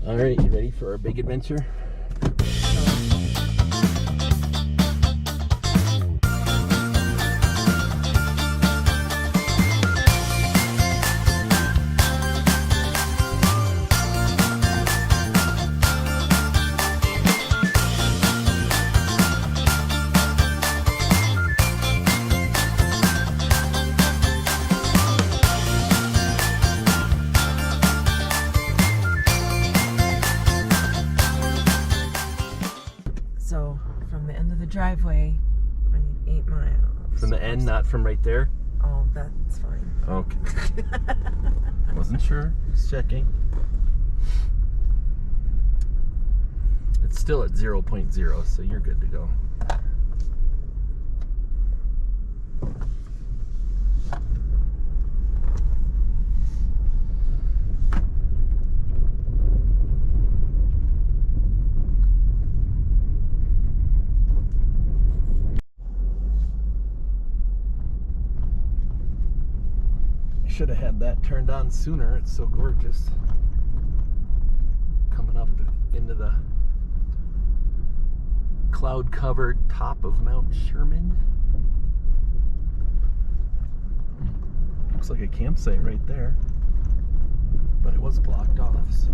All right, you ready for our big adventure? So, from the end of the driveway, I need 8 miles. From the end, not from right there? Oh, that's fine. Okay. Wasn't sure. Just checking. It's still at 0.0, so you're good to go. Should have had that turned on sooner. It's so gorgeous. Coming up into the cloud-covered top of Mount Sherman. Looks like a campsite right there, but it was blocked off. So.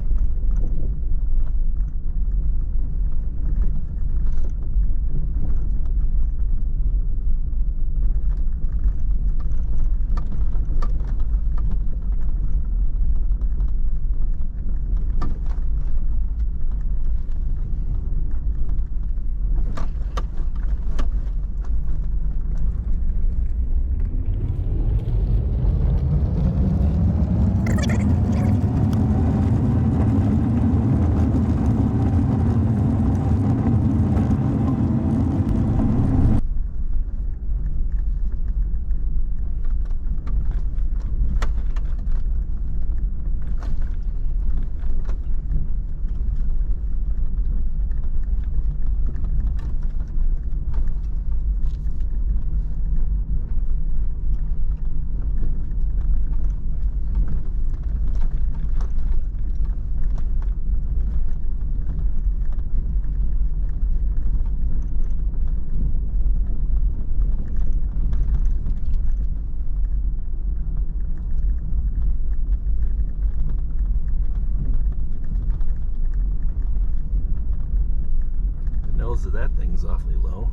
Nose of that thing's awfully low.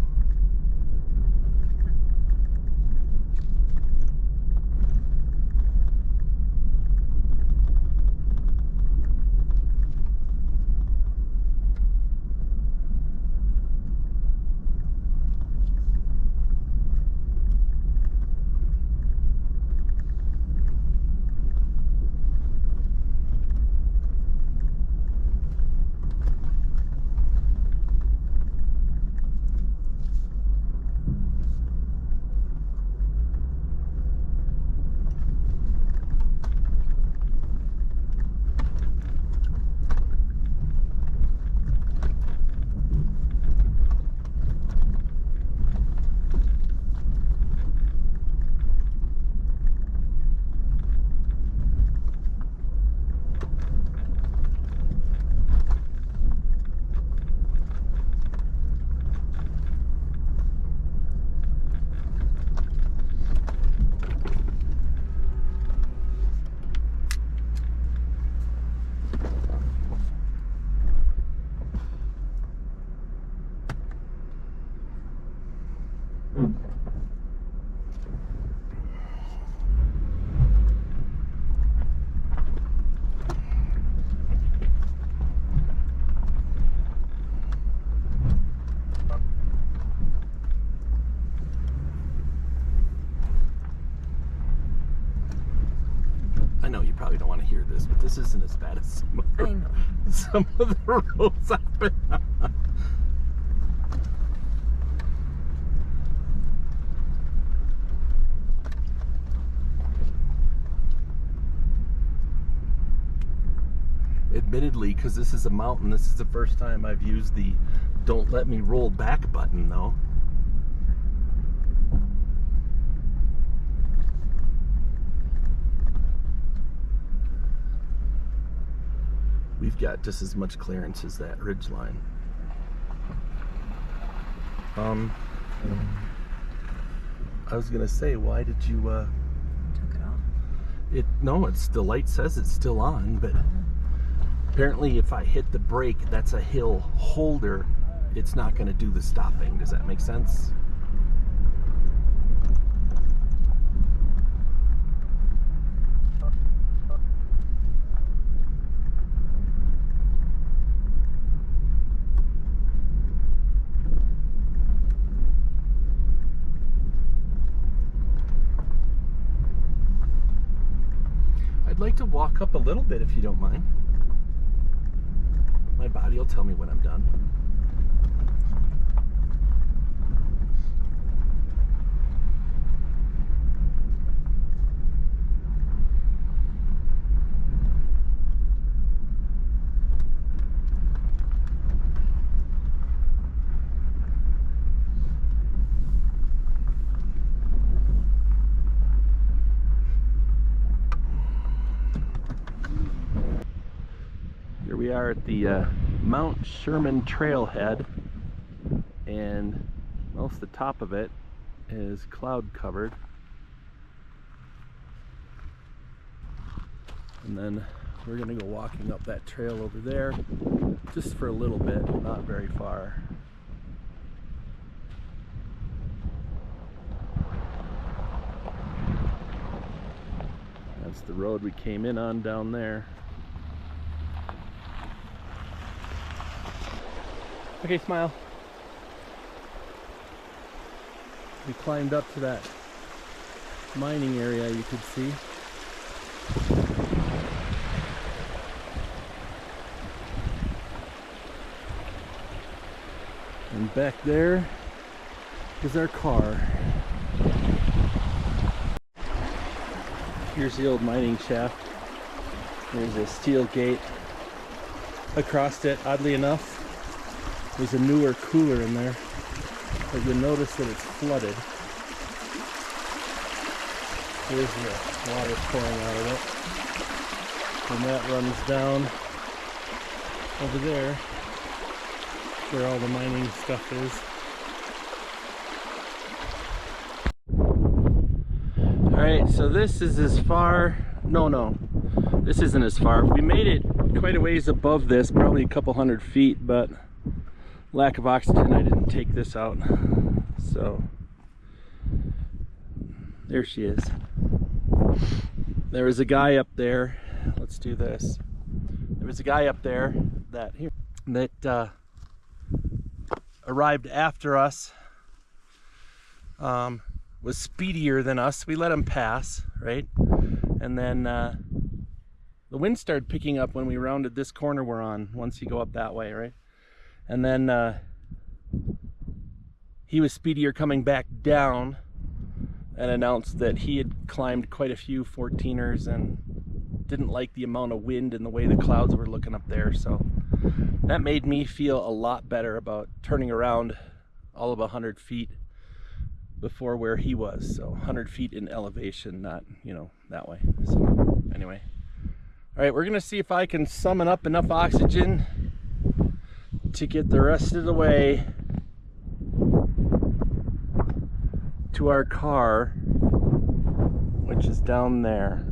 I know you probably don't want to hear this, but this isn't as bad as some of the roads I've been on. Admittedly, because this is a mountain, this is the first time I've used the don't let me roll back button, though. we've got just as much clearance as that ridge line. I was gonna say, why did you Took it off. no, it's the light says it's still on, but apparently if I hit the brake, that's a hill holder, it's not gonna do the stopping. Does that make sense? I'd like to walk up a little bit if you don't mind. My body will tell me when I'm done. Here we are at the Mount Sherman Trailhead, and most of the top of it is cloud covered. And then we're gonna go walking up that trail over there just for a little bit, not very far. That's the road we came in on down there. Okay, smile. We climbed up to that mining area you could see. And back there is our car. Here's the old mining shaft. There's a steel gate across it, oddly enough. There's a newer cooler in there, but you'll notice that it's flooded. Here's the water pouring out of it. And that runs down over there where all the mining stuff is. Alright, so this is as far, no, this isn't as far. We made it quite a ways above this, probably a couple hundred feet, but lack of oxygen, I didn't take this out. So there she is. There was a guy up there. Let's do this. There was a guy up there that arrived after us, was speedier than us. We let him pass, right? And then the wind started picking up when we rounded this corner we're on, once you go up that way, right? And then he was speedier coming back down and announced that he had climbed quite a few 14ers and didn't like the amount of wind and the way the clouds were looking up there. So that made me feel a lot better about turning around all of 100 feet before where he was. So 100 feet in elevation, not, you know, that way. So anyway, all right, we're gonna see if I can summon up enough oxygen to get the rest of the way to our car, which is down there.